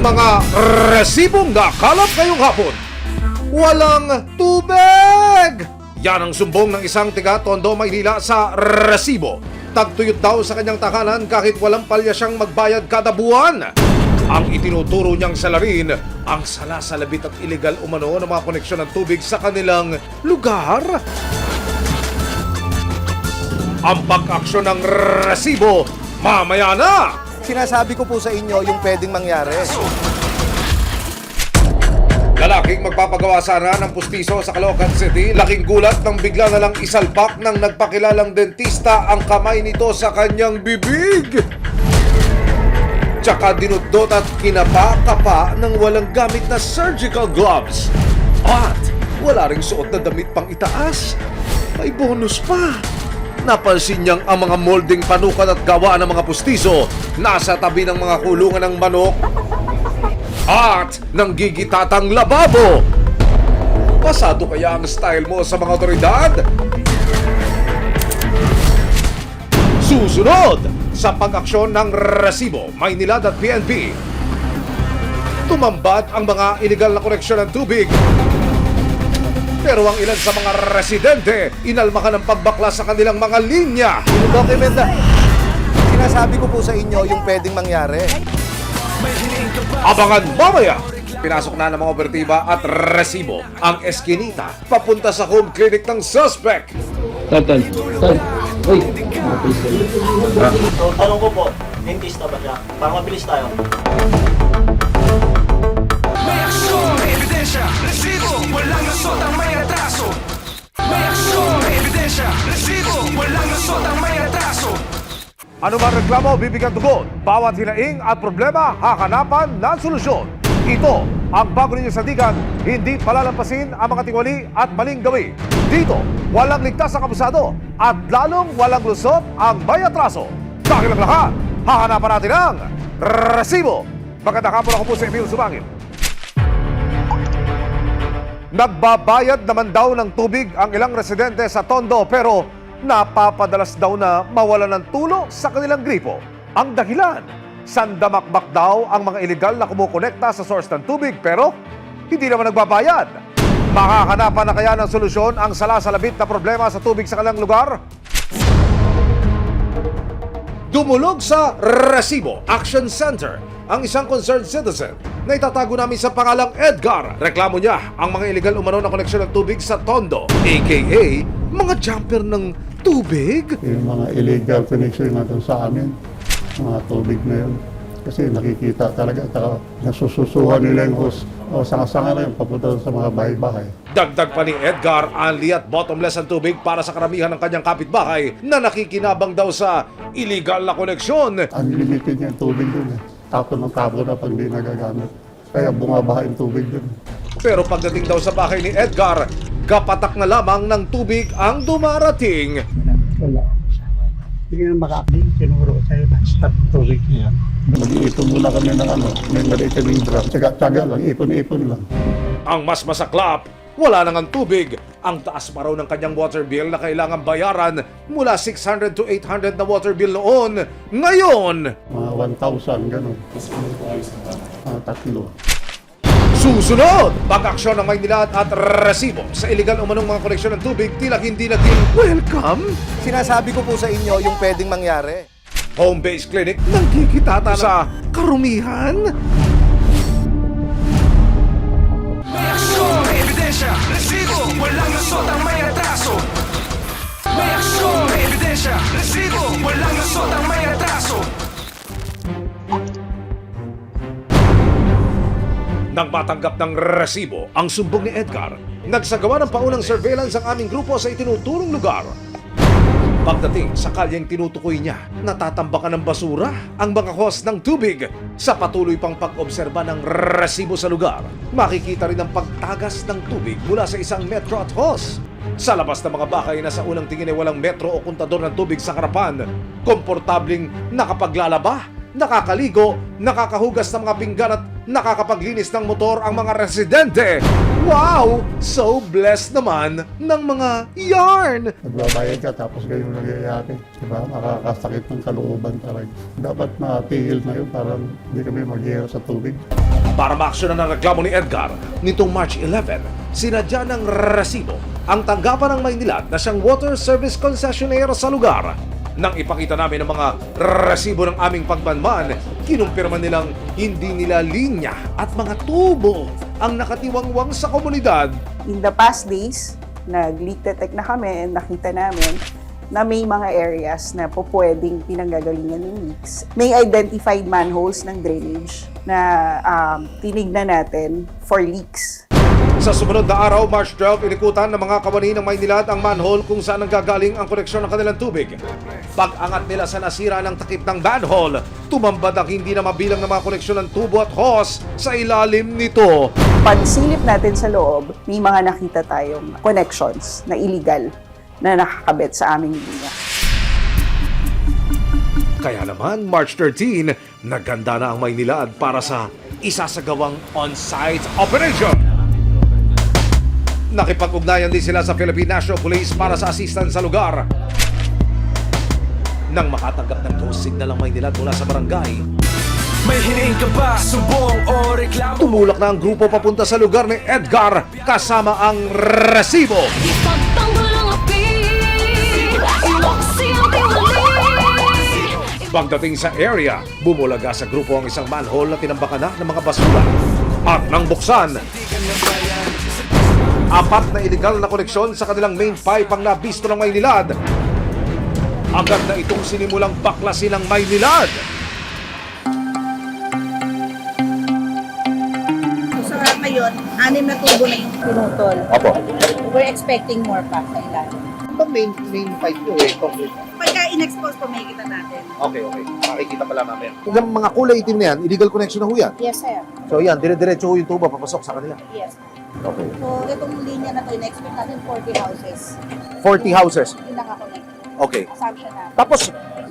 Mga resibong nakalap ngayong hapon. Walang tubig! Yan ang sumbong ng isang tiga Tondo, Maynila sa resibo. Tagtuyot daw sa kanyang tahanan kahit walang palya siyang magbayad kada buwan. Ang itinuturo niyang salarin, ang salasalabit at iligal umano ng mga koneksyon ng tubig sa kanilang lugar. Ang pag-aksyon ng resibo, mamaya na! Sinasabi ko po sa inyo yung pwedeng mangyari. Lalaking magpapagawa sana ng pustiso sa Caloocan City, laking gulat nang bigla na lang isalpak ng nagpakilalang dentista ang kamay nito sa kanyang bibig. Tsaka dinudot at kinapa-kapa ng walang gamit na surgical gloves. At wala ring suot na damit pang itaas. May bonus pa. Napansin niyang ang mga molding panukat at gawa ng mga pustiso nasa tabi ng mga kulungan ng manok at ng gigitatang lababo. Pasado kaya ang style mo sa mga otoridad? Susunod sa pag-aksyon ng resibo, Maynila.PNP. Tumambad ang mga iligal na koneksyon ng tubig. Pero ang ilan sa mga residente, inalmakan ng pagbakla sa kanilang mga linya. Document na. Sinasabi ko po sa inyo yung pwedeng mangyari. Abangan mamaya! Pinasok na ng mga operatiba at resibo ang eskinita papunta sa home clinic ng suspect. Tol. Uy. So, tanong ko po, dentista ba siya? Para mabilis tayo. May aksyon, may ebidensya, resibo, walang nasot ang may atraso. May aksyon, may ebidensya, resibo, walang nasot ang may atraso. Ano man reklamo, bibigyan tugon. Bawat hinaing at problema, hakanapan ng solusyon. Ito ang bago ninyo sandigan, hindi palalampasin ang mga tingwali at maling gawi. Dito, walang ligtas sa kabusado at lalong walang lusot ang may atraso. Dahil ang lahat, hahanapan natin ang resibo. Magandang hapon, ako po si Emil Sumangil. Nagbabayad naman daw ng tubig ang ilang residente sa Tondo pero napapadalas daw na mawalan ng tulo sa kanilang gripo. Ang dahilan, sandamakbak daw ang mga iligal na kumukonekta sa source ng tubig pero hindi naman nagbabayad. Makakanapan na kaya ng solusyon ang salasalabit na problema sa tubig sa kanilang lugar? Dumulog sa Resibo Action Center ang isang concerned citizen na itatago namin sa pangalang Edgar. Reklamo niya ang mga iligal umano na koneksyon ng tubig sa Tondo, aka mga jumper ng tubig. Yung mga illegal connection natin sa amin, mga tubig na yun. Kasi nakikita talaga, nasususuhan nila yung hose. O sanga-sanga na yung papunta sa mga bahay-bahay. Dagdag pa ni Edgar, anli at bottomless ang tubig para sa karamihan ng kanyang kapitbahay na nakikinabang daw sa illegal na koneksyon. Unlimited yung tubig dun eh. Tapon ng tapon na pag di nagagamit. Kaya bumabaha yung tubig dun. Pero pagdating daw sa bahay ni Edgar, kapatak na lamang ng tubig ang dumarating. Wala. Hindi ka na makakaling tinuro sa'yo na stop tubig niya. Mag-iipon muna kami ng may maliit kaming drum. Tsaga-tsaga lang, ipon-ipon lang. Ang mas masaklap, wala nang ang tubig. Ang taas pa raw ng kanyang water bill na kailangan bayaran mula 600 to 800 na water bill noon. Ngayon, Mga 1,000, gano'n. Tatlo. susunod! Pag-aksyon ng Maynila at resibo sa iligal umanong mga koneksyon ng tubig tila hindi naging welcome. Sinasabi ko po sa inyo yung pwedeng mangyari. Home-based clinic nagkikitata sa karumihan. May aksyon, may ebidensya, resibo, walang nasot ang may atraso. May aksyon, may ebidensya, resibo, walang nasot ang may atraso. Nang matanggap ng resibo ang sumbong ni Edgar, nagsagawa ng paunang surveillance ang aming grupo sa itinuturong lugar. Pagdating sa kalyeng tinutukoy niya, natatambakan ng basura ang mga hose ng tubig. Sa patuloy pang pag-obserba ng resibo sa lugar, makikita rin ang pagtagas ng tubig mula sa isang metro at hose. Sa labas ng mga bahay na sa unang tingin ay walang metro o kontador ng tubig sa harapan, komportabling nakapaglalaba, nakakaligo, nakakahugas ng mga pinggan at nakakapaglinis ng motor ang mga residente. Wow! So blessed naman ng mga yarn! Nagbabayad ka tapos ganyan nangyayari. Diba? Makakasakit ng kalooban talaga. Dapat matigil na yun para hindi kami maghihirap sa tubig. Para maaksyonan ang reklamo ni Edgar, nitong March 11, sinadya ng resibo ang tanggapan ng Maynilad na siyang water service concessionaire sa lugar. Nang ipakita namin ang mga resibo ng aming pagmanman, kinumpirma nilang hindi nila linya at mga tubo ang nakatiwangwang sa komunidad. In the past days, nag-leak detect na kami and nakita namin na may mga areas na po pwedeng pinanggagalingan ng leaks. May identified manholes ng drainage na tinignan natin for leaks. Sa sumunod na araw, March 12, inikutan ng mga kawani ng Maynilad ang manhole kung saan nanggagaling ang koneksyon ng kanilang tubig. Pag-angat nila sa nasira ng takip ng manhole, tumambad ang hindi na mabilang ng mga koneksyon ng tubo at hose sa ilalim nito. Pagsilip natin sa loob, may mga nakita tayong connections na illegal na nakakabit sa aming linya. Kaya naman, March 13, nagganda na ang Maynilad para sa isasagawang on-site operation. Nakipag-ugnayan din sila sa Philippine National Police para sa assistance sa lugar. Nang makatanggap ng ghost signal ang Maynilad mula sa barangay, May hiniing ka ba, sumbong o reklamo? tumulak na ang grupo papunta sa lugar ni Edgar kasama ang resibo. Ipagtanggol ang api, iwaksi ang tiwali. Pagdating sa area, bumulaga sa grupo ang isang manhole na tinambakan na ng mga basura. At nang buksan, 4 na illegal na koneksyon sa kanilang main pipe ang nabisto ng Maynilad. Agad na itong sinimulang baklasin ng Maynilad. So sa ngayon, 6 na tubo na yung pinutol. Opo. We're expecting more pa sa ilalim. Ito main pipe nyo eh, complete. Pagka in-expose po, makikita natin. Okay. Makikita pala namin. Yung mga kulay itim na yan, illegal connection na ho yan. Yes, sir. So yan, dire-diretso ho yung tubo papasok sa kanila. Yes. Okay. So, itong linya na to, in-expect natin 40 houses. 40 houses. Yun nakakonect. Okay. Assumption na. Tapos,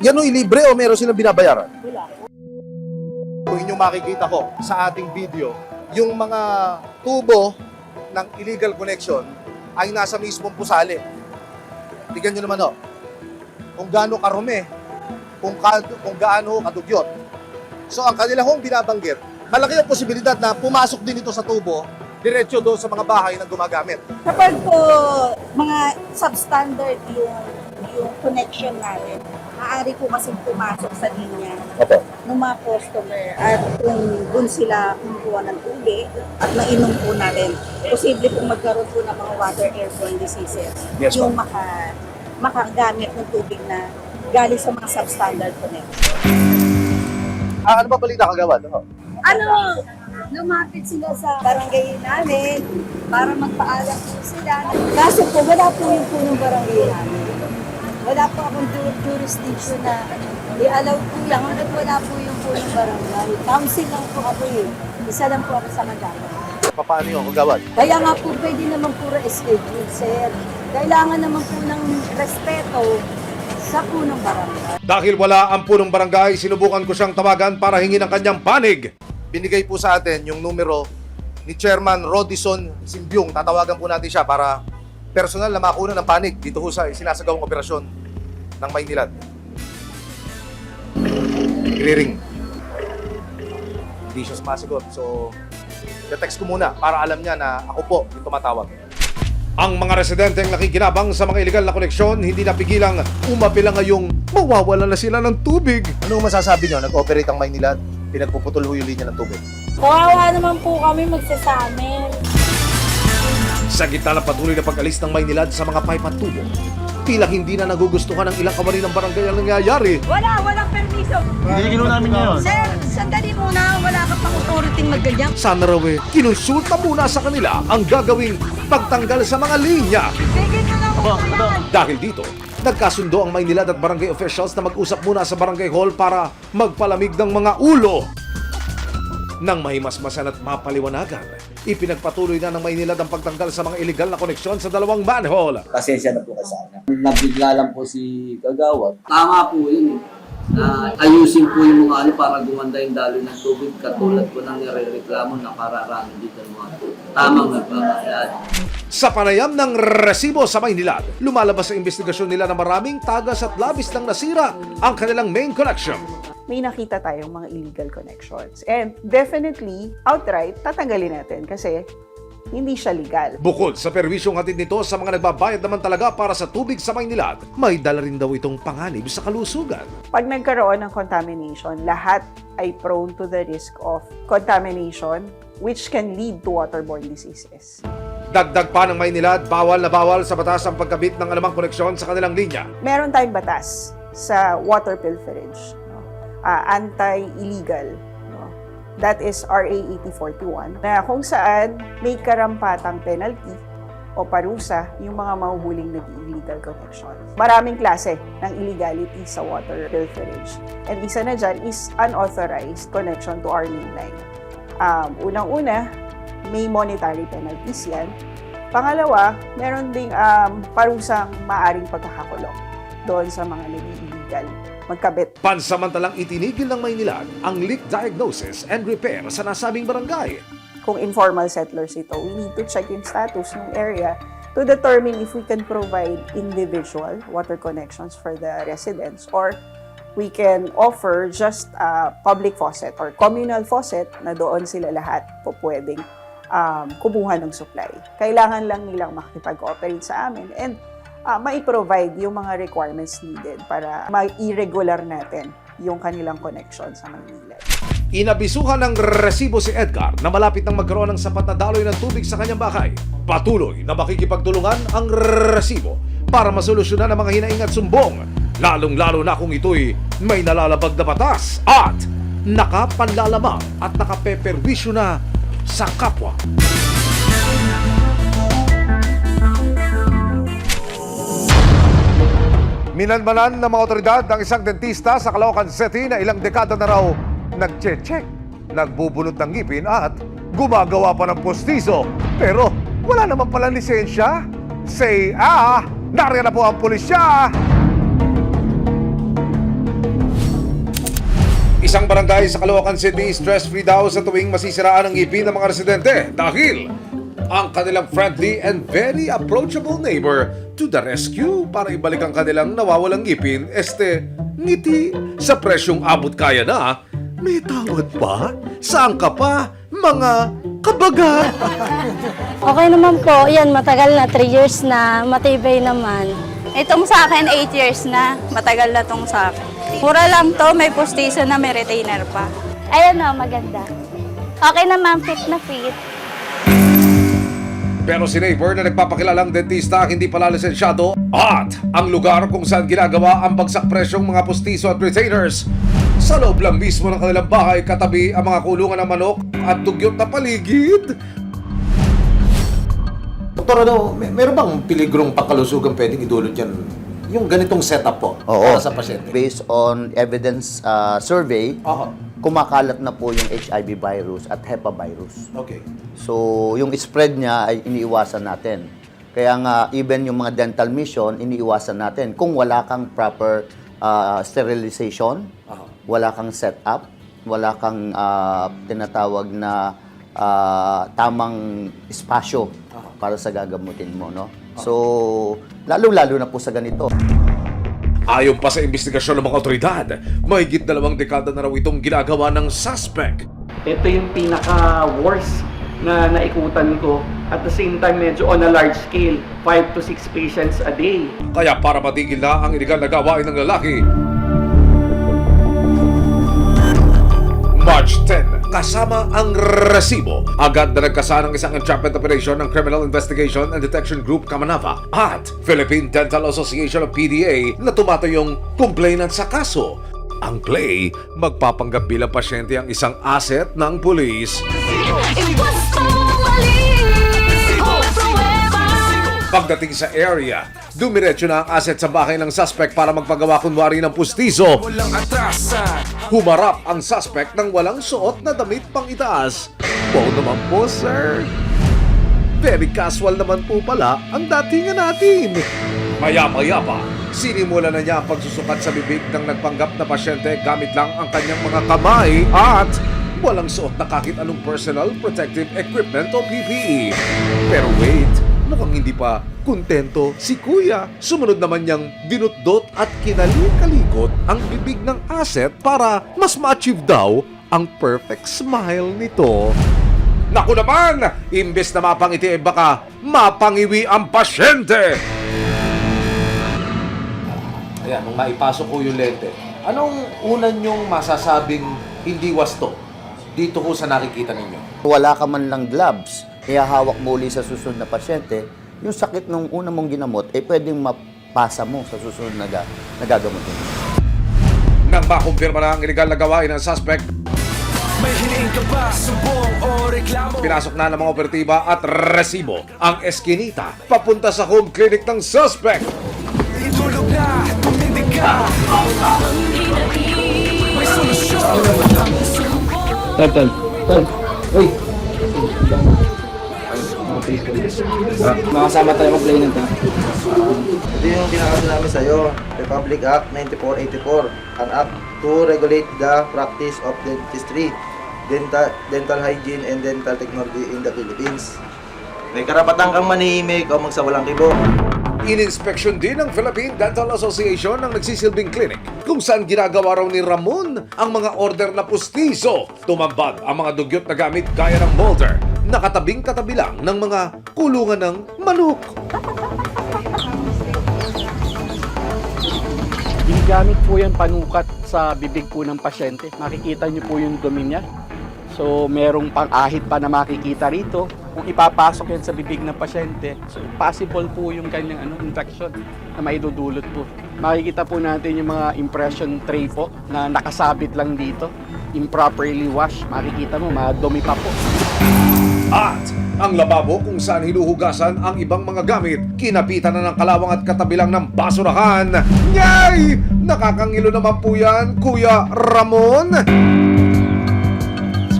yan o libre o meron silang binabayaran? Wala. Kung inyong makikita ko sa ating video, yung mga tubo ng illegal connection ay nasa mismong pusali. Tignan nyo naman o. Kung gaano karumi, kung gaano kadugyot. So ang kanila hong binabanggit, malaki ang posibilidad na pumasok din ito sa tubo, diretso doon sa mga bahay na gumagamit. Kapag po mga substandard yung connection natin, maaari po kasi pumasok sa linya Opo. ng mga customer at kung dun sila kumukuha ng tubig at mainom po natin, posible pong magkaroon po ng mga water airborne diseases. Yes, yung makagamit ng tubig na galing sa mga substandard connection. Ano ba balita kagawad? Lumapit sila sa barangay namin para magpaalam po sila. Kaso po, wala po yung punong barangay namin. Wala po akong jurisdiction na i-allow po yan. Hanggang wala po yung punong barangay. Council lang po ako eh. Isa lang po ako sa kagawad. Paano yun kagawad? Kaya nga po, pwede naman po schedule, sir. Kailangan naman po ng respeto sa punong barangay. Dahil wala ang punong barangay, sinubukan ko siyang tawagan para hingin ang kanyang panig. Binigay po sa atin yung numero ni Chairman Rodison Simbyong. Tatawagan po natin siya para personal na makuna ng panig dito ho sa sinasagawang operasyon ng Maynilad. Nagre-ring. Hindi siya sumasagot. So, text ko muna para alam niya na ako po yung tumatawag. Ang mga residenteng nakikinabang sa mga illegal na koneksyon, hindi napigilang umapila ngayong mawawala na sila ng tubig. Anong masasabi niyo? Nag-operate ang Maynilad, pinagpuputol ho yung linya ng tubig. Kawawa naman po kami magsasamin. Sa gitna ng patuloy na pag-alis ng Maynilad sa mga pipe at tubo, tila hindi na nagugustuhan ng ilang kawani ng barangay ang nangyayari. Walang permiso. Hindi namin yun. Sir, sandali muna. Wala ka pang authority magganyan. Sana raw kinonsulta muna sa kanila ang gagawing pagtanggal sa mga linya. Bigyan nyo lang po yan. Dahil dito, nagkasundo ang Maynilad at barangay officials na mag-usap muna sa barangay hall para magpalamig ng mga ulo. Nang mahimasmasan at mapaliwanagan, ipinagpatuloy na ng Maynilad ang pagtanggal sa mga illegal na koneksyon sa 2 manhole. Pasensya na po kasi sana. Nabigla lang po si Kagawad. Tama po yun eh. Ayusin po yung mga para gumanda yung daloy ng tubig katulad po ng nire-reklamo na pararami dito ng mga tubig. Tamang nagpapakayaan. Sa panayam ng resibo sa Maynilad, lumalabas sa investigasyon nila na maraming tagas at labis ng nasira ang kanilang main connection. may nakita tayong mga illegal connections. And definitely, outright, tatanggalin natin kasi hindi siya legal. Bukod sa perwisyong hatid nito sa mga nagbabayad naman talaga para sa tubig sa Maynilad, may dala rin daw itong panganib sa kalusugan. Pag nagkaroon ng contamination, lahat ay prone to the risk of contamination which can lead to waterborne diseases. Dagdag pa ng Maynilad, bawal na bawal sa batas ang pagkabit ng anumang koneksyon sa kanilang linya. Meron tayong batas sa water pilferage, no? Anti-illegal. No? That is RA 8041 na kung saan may karampatang penalty o parusa yung mga mahuhuling nag-illegal connection. Maraming klase ng illegality sa water pilferage. And isa na dyan is unauthorized connection to our mainline. Unang-una, may monetary penalties yan. Pangalawa, meron ding parusang maaring pagkakakulong doon sa mga nag-illegal magkabit. Pansamantalang itinigil ng Maynilad ang leak diagnosis and repair sa nasabing barangay. Kung informal settlers ito, we need to check yung status ng area to determine if we can provide individual water connections for the residents or we can offer just a public faucet or communal faucet na doon sila lahat po pwedeng kumuha ng supply. Kailangan lang nilang makikipag-cooperate sa amin and mai-provide yung mga requirements needed para ma-irregular natin yung kanilang connection sa Maynila. Inabisuhan ng resibo si Edgar na malapit nang magkaroon ng sapat na daloy ng tubig sa kanyang bahay. Patuloy na makikipagtulungan ang resibo para masolusyonan ang mga hinaing at sumbong, lalong-lalo na kung ito'y may nalalabag na batas at nakapanlalamang at nakapeperwisyo na sa kapwa. Minanmanan ng mga otoridad ng isang dentista sa Caloocan City na ilang dekada na raw nag-check, nagbubulot ng ngipin at gumagawa pa ng postizo. Pero wala naman pala lisensya. Say nariyan na po ang pulisya. Isang barangay sa Caloocan City stress-free daw sa tuwing masisiraan ang ngipin ng mga residente dahil ang kanilang friendly and very approachable neighbor to the rescue para ibalik ang kanilang nawawalang ngipin, ngiti sa presyong abot kaya na. May tawad pa? Saan ka pa, mga kabaga? Okay naman po, yan matagal na, 3 years na, matibay naman. Itong sa akin, 8 years na. Matagal na tong sa akin. Mura lang to, may postizo na may retainer pa. Ayan o, maganda. Okay naman, fit na fit. Pero si neighbor na nagpapakilalang dentista hindi pala lisensyado at ang lugar kung saan ginagawa ang bagsak presyong mga postizo at retainers sa loob lang mismo ng kanilang bahay katabi ang mga kulungan ng manok at dugyot na paligid. Doktor, meron bang peligrong pangkalusugan pwedeng idulot yan? Yung ganitong setup po para sa pasyente? Based on evidence survey, kumakalat na po yung HIV virus at HEPA virus. Okay. So, yung spread niya ay iniiwasan natin. Kaya nga, even yung mga dental mission, iniiwasan natin. Kung wala kang proper sterilization, wala kang setup, wala kang tinatawag na tamang espasyo para sa gagamutin mo, no? So, lalo-lalo na po sa ganito. Ayon pa sa investigasyon ng mga otoridad, mahigit 2 dekada na raw itong ginagawa ng suspect. Ito yung pinaka-worst na naikutan ko. At the same time, medyo on a large scale, 5 to 6 patients a day. Kaya para matigil na ang iligal na gawain ng lalaki, March 10, kasama ang resibo, agad na nagkasa ng isang entrapment operation ng Criminal Investigation and Detection Group Kamanava at Philippine Dental Association of PDA na tumatayong complainant sa kaso. Ang play, magpapanggap bilang pasyente ang isang asset ng pulis. Pagdating sa area, dumiretso na ang asset sa bahay ng suspect para magpagawa kunwari ng pustizo. Humarap ang suspect ng walang suot na damit pang itaas. Wow naman po, sir. Very casual naman po pala ang datingan natin. Maya-maya pa, sinimula na niya ang pagsusukat sa bibig ng nagpanggap na pasyente gamit lang ang kanyang mga kamay at walang suot na kahit anong personal protective equipment o PPE. Pero wait, Mukhang hindi pa kontento si Kuya. Sumunod naman niyang dinutdot at kinalikalikot ang bibig ng asset para mas ma-achieve daw ang perfect smile nito. Naku naman! Imbes na mapangiti ay baka mapangiwi ang pasyente! Ayan, nung maipasok ko yung lente, anong una nyong masasabing hindi wasto dito ko sa nakikita ninyo? Wala ka man lang gloves, ihahawak mo uli sa susunod na pasyente, yung sakit nung una mong ginamot, pwedeng mapasa mo sa susunod na gagamutin. Nang makumpirma na ang illegal na gawain ng suspect, May hiniing ka ba, sumbong o reklamo? pinasok na ng mga operatiba at resibo ang eskinita papunta sa home clinic ng suspect. Itulog na, tumindig ka. May solusyon. Tal. Uy! Makasama tayo mag-play nito. Ito yung pinakasa namin sa'yo, Republic Act 9484, an act to regulate the practice of dentistry, dental hygiene, and dental technology in the Philippines. May karapatan kang manahimik o magsawalang kibo. Ininspeksyon din ng Philippine Dental Association ng nagsisilbing clinic kung saan ginagawa raw ni Ramon ang mga order na pustiso. Tumambad ang mga dugyot na gamit gaya ng molder, nakatabing-katabi lang ng mga kulungan ng manok. Ginagamit po yan panukat sa bibig po ng pasyente. Makikita niyo po yung dumi niya. So, merong pang-ahit pa na makikita rito. Kung ipapasok yan sa bibig ng pasyente, so possible po yung kanyang infection na maidudulot po. Makikita po natin yung mga impression tray po na nakasabit lang dito. Improperly washed. Makikita mo, madumi pa po. At ang lababo kung saan hinuhugasan ang ibang mga gamit, kinapitan na ng kalawang at katabilang ng basurahan. Yay! Nakakangilo naman po yan, Kuya Ramon!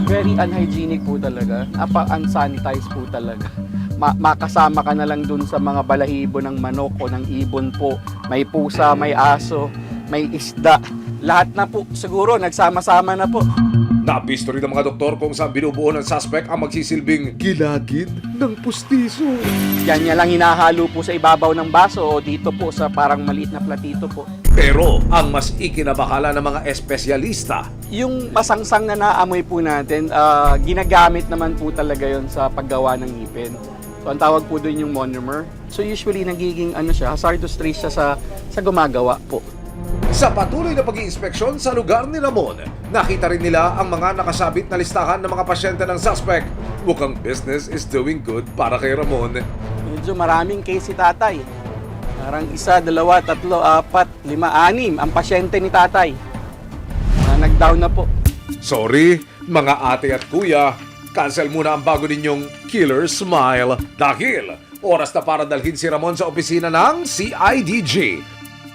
Very unhygienic po talaga. Unsanitized po talaga. Makasama ka na lang dun sa mga balahibo ng manok o ng ibon po. May pusa, may aso, may isda. Lahat na po. Siguro, nagsama-sama na po. Nabisto rin ng mga doktor kung saan binubuo ng suspect ang magsisilbing gilagid ng pustiso. Yan niya lang hinahalo po sa ibabaw ng baso o dito po sa parang maliit na platito po. Pero ang mas ikinabahala ng mga espesyalista, Yung masangsang na naamoy po natin, ginagamit naman po talaga yon sa paggawa ng ngipin. So, ang tawag po doon yung monomer. So, usually, nagiging hazardous trace siya sa gumagawa po. sa patuloy na pag-iinspeksyon sa lugar ni Ramon, nakita rin nila ang mga nakasabit na listahan ng mga pasyente ng suspect. Mukhang business is doing good para kay Ramon. Medyo maraming case si tatay. Parang 1, 2, 3, 4, 5, 6 ang pasyente ni tatay. Nag-down na po. Sorry, mga ate at kuya, cancel muna ang bago ninyong killer smile dahil oras na para dalhin si Ramon sa opisina ng CIDG.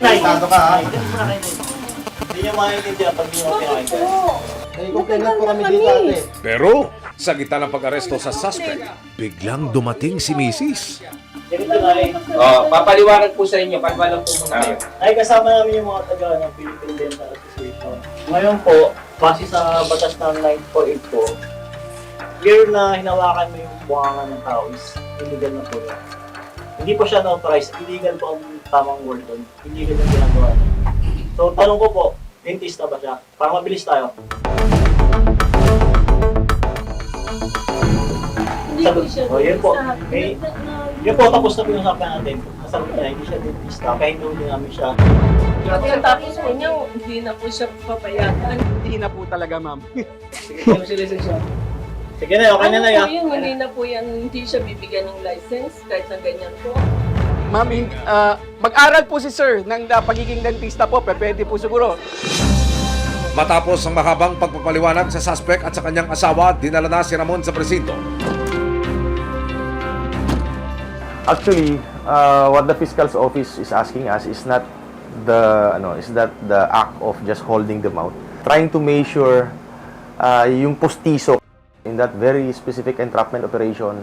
Tado ka ha? Hindi nyo maintindihan pag hindi mo pinakita. Nai-complainant po kami dito ate. Pero sa gitna ng pag-aresto sa suspect, biglang dumating si Mrs. Ganito na eh. Papaliwanag po sa inyo, paliwanag po muna kayo. Ay, kasama namin yung mga taga ng Philippine Dental Association. Ngayon po, base sa batas ng 948 po, clear na hinawakan mo yung buwangan ng tao is illegal na po yan. Hindi po siya na-authorize, illegal po ang tamang word doon. Illegal yung ginagawa niya. So, tanong ko po, dentista ba siya? Para mabilis tayo. Sagot, yun po. Yun po, tapos na pinag-usapan natin. Nasabi niya, hindi siya dentista, kaya hindi namin siya. Pagkatapos po niya, hindi na po siya papayagan. Hindi na po talaga, ma'am. Sige, ano si lisensya? Sige na, okay na na yan. Hindi na po yan, hindi siya bibigyan ng license kahit na ganyan po. Ma'am, mag-aral po si sir ng pagiging dentista po, pwede po siguro. Matapos ang mahabang pagpapaliwanag sa suspect at sa kanyang asawa, dinala na si Ramon sa presinto. Actually, what the fiscal's office is asking us is not the act of just holding them out. Trying to measure yung postiso in that very specific entrapment operation,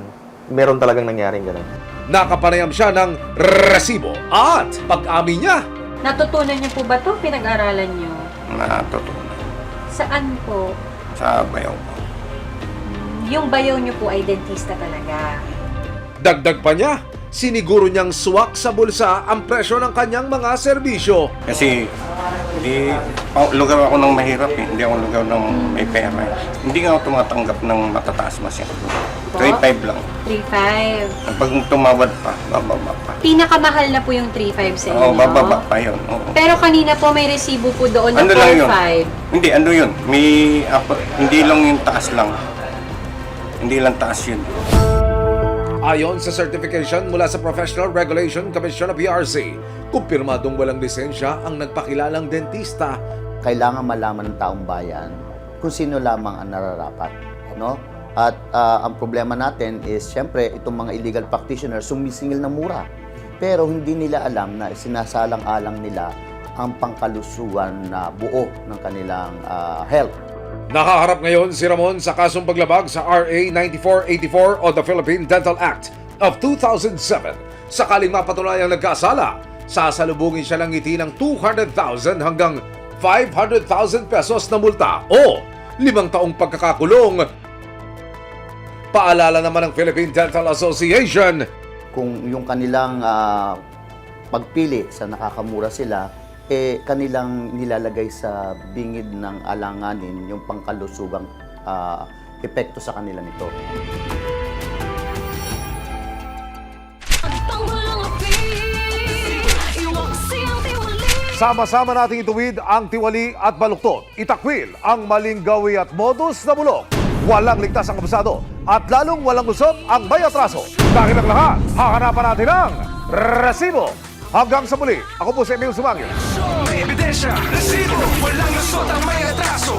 meron talagang nangyaring ganun. Nakapanayam siya ng resibo at pag-amin niya. Natutunan niyo po ba ito? Pinag-aralan niyo? Natutunan. Saan po? Sa bayaw ko. Yung bayaw niyo po ay dentista talaga. Dagdag pa niya, siniguro niyang swak sa bulsa ang presyo ng kanyang mga serbisyo. Kasi lugaw ako ng mahirap eh. Hindi ako lugaw ng may pera eh. Hindi nga ako tumatanggap ng matataas masyado. 3.5 lang. 3.5. Pag tumawad pa, bababa pa. Pinakamahal na po yung 3.5 sa inyo. Oo, bababa pa yun. Oo. Pero kanina po may resibo po doon na Ano lang yun? 4.5. Hindi, ano yun? Hindi lang yung taas lang. Hindi lang taas yun. Ayon sa certification mula sa Professional Regulation Commission of PRC, kumpirmadong walang lisensya ang nagpakilalang dentista. Kailangan malaman ng taong bayan kung sino lamang ang nararapat, no? At ang problema natin is, syempre, itong mga illegal practitioners sumisingil na mura. Pero hindi nila alam na sinasalang-alang nila ang pangkalusugan na buo ng kanilang health. Nakaharap ngayon si Ramon sa kasong paglabag sa RA 9484 o the Philippine Dental Act of 2007. Sakaling mapatunayang nagkasala, sasalubungin siya ng ngiti ng 200,000 hanggang 500,000 pesos na multa o 5 taong pagkakakulong. Paalala naman ng Philippine Dental Association, kung yung kanilang pagpili sa nakakamura sila, kanilang nilalagay sa bingid ng alanganin yung pangkalusugang epekto sa kanila nito. sama-sama nating ituwid ang tiwali at baluktot. Itakwil ang maling gawi at modus na bulok. Walang ligtas ang abusado at lalong walang usot ang may atraso. Dahil ang lahat, hahanapan natin ang resibo. Hanggang sa muli, ako po si Emil Sumangil. May ebidensya, resibo, walang lusot ang may atraso.